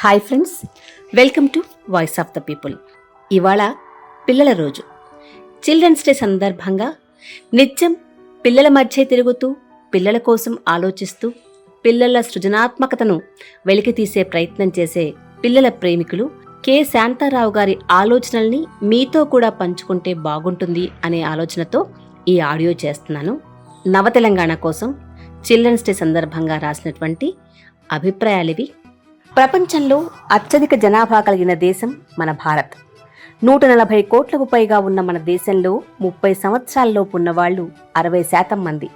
Hi friends, welcome to voice of the people. ఇవాళ పిల్లల రోజు. చిల్డ్రన్స్ డే సందర్భంగా నిత్యం పిల్లల మధ్య తిరుగుతూ, పిల్లల కోసం ఆలోచిస్తూ, పిల్లల సృజనాత్మకతను వెలికితీసే ప్రయత్నం చేసే పిల్లల ప్రేమికులు కె శాంతారావు గారి ఆలోచనల్ని మీతో కూడా పంచుకుంటే బాగుంటుంది అనే ఆలోచనతో ఈ ఆడియో చేస్తున్నాను. నవతెలంగాణ కోసం చిల్డ్రన్స్ డే సందర్భంగా రాసినటువంటి అభిప్రాయాలివి. ప్రపంచంలో అత్యధిక జనాభా కలిగిన దేశం మన భారత్. 140 కోట్లకు పైగా ఉన్న మన దేశంలో 30 సంవత్సరాలలోపు ఉన్నవాళ్లు 60% మంది.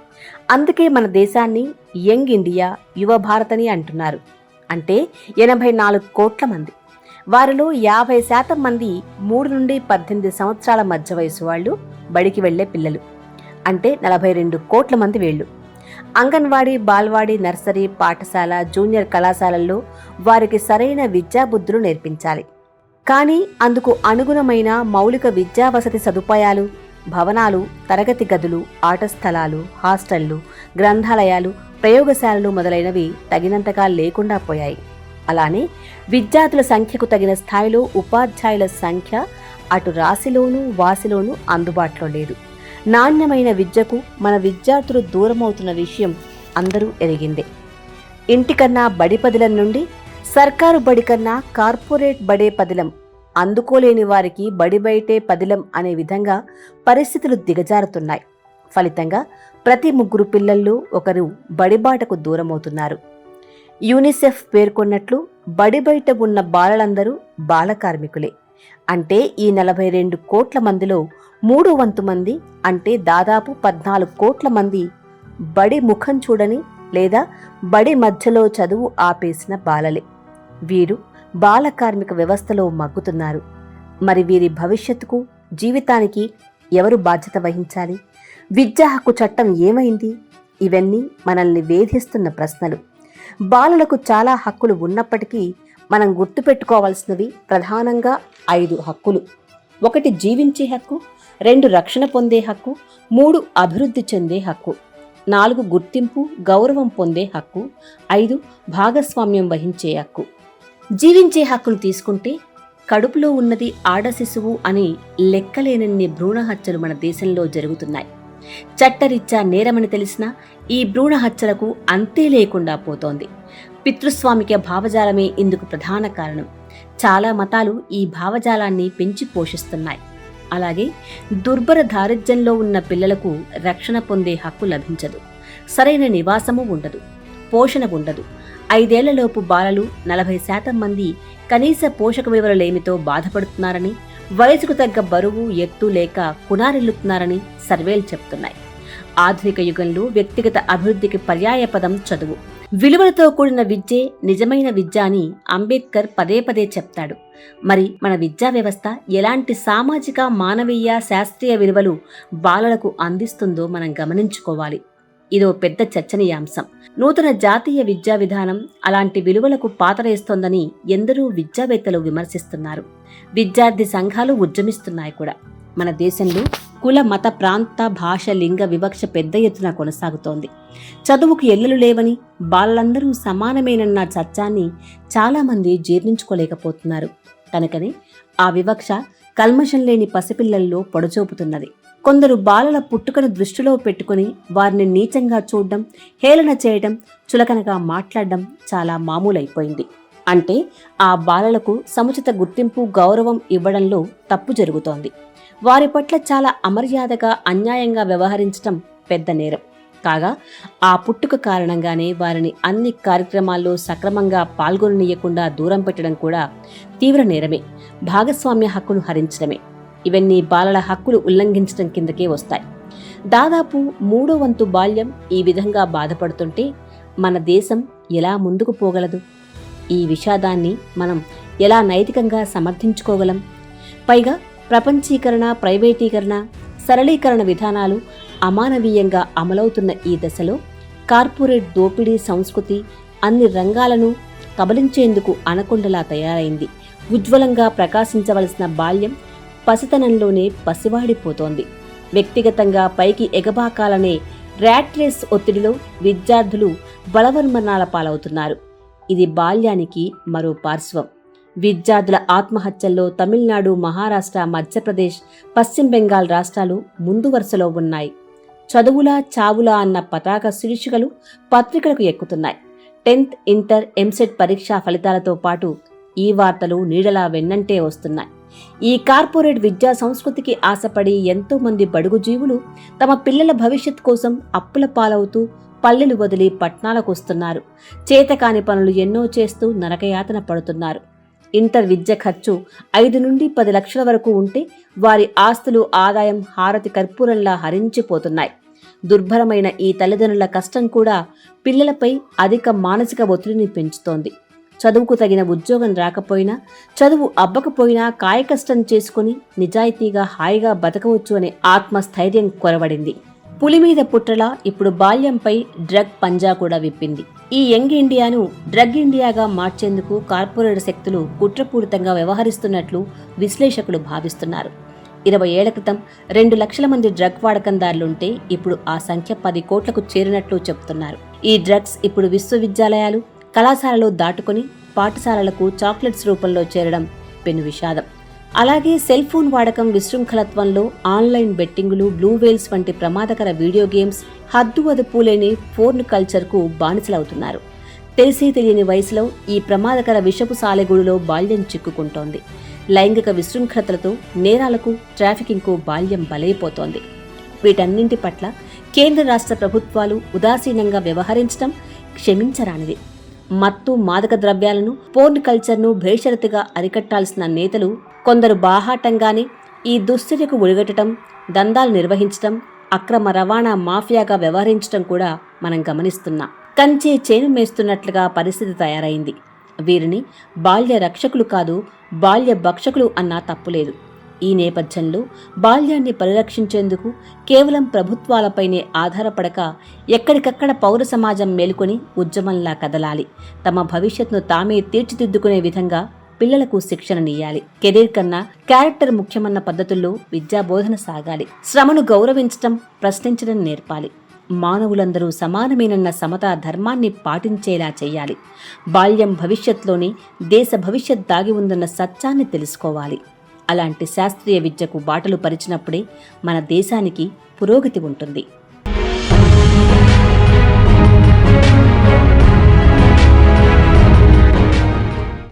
అందుకే మన దేశాన్ని యంగ్ ఇండియా, యువ భారత్ అని అంటున్నారు. అంటే 84 కోట్ల మంది. వారిలో 50% మంది 3 నుండి 18 సంవత్సరాల మధ్య వయసు వాళ్ళు, బడికి వెళ్లే పిల్లలు. అంటే 42 కోట్ల మంది వీళ్ళు. అంగన్వాడీ, బాల్వాడీ, నర్సరీ, పాఠశాల, జూనియర్ కళాశాలల్లో వారికి సరైన విద్యాబుద్ధులు నేర్పించాలి. కానీ అందుకు అనుగుణమైన మౌలిక విద్యా వసతి సదుపాయాలు, భవనాలు, తరగతి గదులు, ఆట స్థలాలు, హాస్టళ్లు, గ్రంథాలయాలు, ప్రయోగశాలలు మొదలైనవి తగినంతగా లేకుండా పోయాయి. అలానే విద్యార్థుల సంఖ్యకు తగిన స్థాయిలో ఉపాధ్యాయుల సంఖ్య అటు రాశిలోనూ వాసిలోనూ అందుబాటులో లేదు. నాణ్యమైన విద్యకు మన విద్యార్థులు దూరమవుతున్న విషయం అందరూ ఎరిగిందే. ఇంటికన్నా బడి పదిలం నుండి సర్కారు బడి కన్నా కార్పొరేట్ బడే పదిలం, అందుకోలేని వారికి బడి బయటే పదిలం అనే విధంగా పరిస్థితులు దిగజారుతున్నాయి. ఫలితంగా ప్రతి 3 పిల్లల్లో ఒకరు బడిబాటకు దూరమవుతున్నారు. యూనిసెఫ్ పేర్కొన్నట్లు బడి బయట ఉన్న బాలలందరూ బాల కార్మికులే. అంటే ఈ 42 కోట్ల మందిలో 3/4 మంది, అంటే దాదాపు 14 కోట్ల మంది బడి ముఖం చూడని లేదా బడి మధ్యలో చదువు ఆపేసిన బాలలే. వీరు బాల కార్మిక వ్యవస్థలో మగ్గుతున్నారు. మరి వీరి భవిష్యత్తుకు, జీవితానికి ఎవరు బాధ్యత వహించాలి? విద్యా హక్కు చట్టం ఏమైంది? ఇవన్నీ మనల్ని వేధిస్తున్న ప్రశ్నలు. బాలలకు చాలా హక్కులు ఉన్నప్పటికీ మనం గుర్తుపెట్టుకోవాల్సినవి ప్రధానంగా 5 హక్కులు. 1 జీవించే హక్కు, 2 రక్షణ పొందే హక్కు, 3 అభివృద్ధి చెందే హక్కు, 4 గుర్తింపు, గౌరవం పొందే హక్కు, 5 భాగస్వామ్యం వహించే హక్కు. జీవించే హక్కును తీసుకుంటే కడుపులో ఉన్నది ఆడ శిశువు అని లెక్కలేనన్ని భ్రూణ హత్యలు మన దేశంలో జరుగుతున్నాయి. చట్టరీత్యా నేరమని తెలిసినా ఈ భ్రూణ హత్యలకు అంతే లేకుండా పోతోంది. పితృస్వామిక భావజాలమే ఇందుకు ప్రధాన కారణం. చాలా మతాలు ఈ భావజాలాన్ని పెంచి పోషిస్తున్నాయి. అలాగే దుర్భర దారిద్ర్యంలో ఉన్న పిల్లలకు రక్షణ పొందే హక్కు లభించదు. సరైన నివాసము ఉండదు, పోషణ ఉండదు. 5 ఏళ్లలోపు బాలలు 40% మంది కనీస పోషక వివరాలేమితో బాధపడుతున్నారని, వయసుకు తగ్గ బరువు, ఎత్తు లేక కునారిల్లుతున్నారని సర్వేలు చెప్తున్నాయి. ఆధునిక యుగంలో వ్యక్తిగత అభివృద్ధికి పర్యాయ పదం చదువు. విలువలతో కూడిన విద్యే నిజమైన విద్య అని అంబేద్కర్ పదే పదే చెప్తాడు. మరి మన విద్యా వ్యవస్థ ఎలాంటి సామాజిక, మానవీయ, శాస్త్రీయ విలువలు బాలలకు అందిస్తుందో మనం గమనించుకోవాలి. ఇదో పెద్ద చర్చనీయాంశం. నూతన జాతీయ విద్యా విధానం అలాంటి విలువలకు పాతరేస్తోందని ఎందరో విద్యావేత్తలు విమర్శిస్తున్నారు. విద్యార్థి సంఘాలు ఉద్యమిస్తున్నాయి కూడా. మన దేశంలో కుల, మత, ప్రాంత, భాష, లింగ వివక్ష పెద్ద ఎత్తున కొనసాగుతోంది. చదువుకు ఎల్లలు లేవని, బాలలందరూ సమానమేనన్న సత్యాన్ని చాలామంది జీర్ణించుకోలేకపోతున్నారు. కనుకనే ఆ వివక్ష కల్మషం లేని పసిపిల్లల్లో పొడచూపుతున్నది. కొందరు బాలల పుట్టుకను దృష్టిలో పెట్టుకుని వారిని నీచంగా చూడడం, హేళన చేయడం, చులకనగా మాట్లాడడం చాలా మామూలైపోయింది. అంటే ఆ బాలలకు సముచిత గుర్తింపు, గౌరవం ఇవ్వడంలో తప్పు జరుగుతోంది. వారి పట్ల చాలా అమర్యాదగా, అన్యాయంగా వ్యవహరించడం పెద్ద నేరం. కాగా ఆ పుట్టుక కారణంగానే వారిని అన్ని కార్యక్రమాల్లో సక్రమంగా పాల్గొననీయకుండా దూరం పెట్టడం కూడా తీవ్ర నేరమే. భాగస్వామ్య హక్కును హరించడమే. ఇవన్నీ బాలల హక్కులు ఉల్లంఘించడం కిందకే వస్తాయి. దాదాపు 3/4 బాల్యం ఈ విధంగా బాధపడుతుంటే మన దేశం ఎలా ముందుకు పోగలదు? ఈ విషాదాన్ని మనం ఎలా నైతికంగా సమర్థించుకోగలం? పైగా ప్రపంచీకరణ, ప్రైవేటీకరణ, సరళీకరణ విధానాలు అమానవీయంగా అమలవుతున్న ఈ దశలో కార్పొరేట్ దోపిడీ సంస్కృతి అన్ని రంగాలను కబలించేందుకు అనకొండలా తయారైంది. ఉజ్వలంగా ప్రకాశించవలసిన బాల్యం పసితనంలోనే పసివాడిపోతోంది. వ్యక్తిగతంగా పైకి ఎగబాకాలనే ర్యాట్ రేస్ ఒత్తిడిలో విద్యార్థులు బలవన్మరణాల పాలవుతున్నారు. ఇది బాల్యానికి మరో పార్శ్వం. విద్యార్థుల ఆత్మహత్యల్లో తమిళనాడు, మహారాష్ట్ర, మధ్యప్రదేశ్, పశ్చిమ బెంగాల్ రాష్ట్రాలు ముందు వరుసలో ఉన్నాయి. చదువులా చావులా అన్న పతాక శీర్షికలు పత్రికలకు ఎక్కుతున్నాయి. 10th, ఇంటర్, ఎంసెట్ పరీక్షా ఫలితాలతో పాటు ఈ వార్తలు నీడలా వెన్నంటే వస్తున్నాయి. ఈ కార్పొరేట్ విద్యా సంస్కృతికి ఆశపడి ఎంతో మంది బడుగు జీవులు తమ పిల్లల భవిష్యత్ కోసం అప్పుల పాలవుతూ పల్లెలు వదిలి పట్నాలకు వస్తున్నారు. చేతకాని పనులు ఎన్నో చేస్తూ నరకయాతన పడుతున్నారు. ఇంటర్ విద్య ఖర్చు 5 నుండి 10 లక్షల వరకు ఉంటే వారి ఆస్తులు, ఆదాయం హారతి కర్పూరంలా హరించిపోతున్నాయి. దుర్భరమైన ఈ తల్లిదండ్రుల కష్టం కూడా పిల్లలపై అధిక మానసిక ఒత్తిడిని పెంచుతోంది. చదువుకు తగిన ఉద్యోగం రాకపోయినా, చదువు అబ్బకపోయినా కాయకష్టం చేసుకుని నిజాయితీగా హాయిగా బతకవచ్చు అనే ఆత్మస్థైర్యం కొరవడింది. పులి మీద పుట్రలా ఇప్పుడు బాల్యంపై డ్రగ్ పంజా కూడా విప్పింది. ఈ యంగ్ ఇండియాను డ్రగ్ ఇండియాగా మార్చేందుకు కార్పొరేట్ శక్తులు కుట్రపూరితంగా వ్యవహరిస్తున్నట్లు విశ్లేషకులు భావిస్తున్నారు. 20 ఏళ్ల క్రితం 2 లక్షల మంది డ్రగ్ వాడకందారులుంటే ఇప్పుడు ఆ సంఖ్య 10 కోట్లకు చేరినట్లు చెబుతున్నారు. ఈ డ్రగ్స్ ఇప్పుడు విశ్వవిద్యాలయాలు, కళాశాలలో దాటుకుని పాఠశాలలకు చాక్లెట్స్ రూపంలో చేరడం పెను విషాదం. అలాగే సెల్ ఫోన్ వాడకం విశృంఖలత్వంలో ఆన్లైన్ బెట్టింగులు, బ్లూ వేల్స్ వంటి ప్రమాదకర వీడియో గేమ్స్, హద్దు అదుపు లేని ఫోర్న్ కల్చర్కు బానిసలవుతున్నారు. తెలిసి తెలియని వయసులో ఈ ప్రమాదకర విషపు సాలెగూడులో బాల్యం చిక్కుకుంటోంది. లైంగిక విశృంఖలతలతో నేరాలకు, ట్రాఫికింగ్కు బాల్యం బలైపోతోంది. వీటన్నింటి పట్ల కేంద్ర రాష్ట్ర ప్రభుత్వాలు ఉదాసీనంగా వ్యవహరించడం క్షమించరానిది. మత్తు, మాదక ద్రవ్యాలను, పోర్న్ కల్చర్ను భేషరతుగా అరికట్టాల్సిన నేతలు కొందరు బాహాటంగానే ఈ దుశ్చర్యకు ఒడిగట్టడం, దందాలు నిర్వహించడం, అక్రమ రవాణా మాఫియాగా వ్యవహరించడం కూడా మనం గమనిస్తున్నాం. కంచే చేను మేస్తున్నట్లుగా పరిస్థితి తయారైంది. వీరిని బాల్య రక్షకులు కాదు, బాల్య భక్షకులు అన్నా తప్పులేదు. ఈ నేపథ్యంలో బాల్యాన్ని పరిరక్షించేందుకు కేవలం ప్రభుత్వాలపైనే ఆధారపడక ఎక్కడికక్కడ పౌర సమాజం మేలుకొని ఉద్యమంలా కదలాలి. తమ భవిష్యత్తును తామే తీర్చిదిద్దుకునే విధంగా పిల్లలకు శిక్షణనియ్యాలి. కెరీర్ కన్నా క్యారెక్టర్ ముఖ్యమన్న పద్ధతుల్లో విద్యాబోధన సాగాలి. శ్రమను గౌరవించడం, ప్రశ్నించడం నేర్పాలి. మానవులందరూ సమానమేనన్న సమతా ధర్మాన్ని పాటించేలా చేయాలి. బాల్యం భవిష్యత్తులోని దేశ భవిష్యత్ దాగి ఉందన్న సత్యాన్ని తెలుసుకోవాలి. అలాంటి శాస్త్రీయ విద్యకు బాటలు పరిచినప్పుడే మన దేశానికి పురోగతి ఉంటుంది.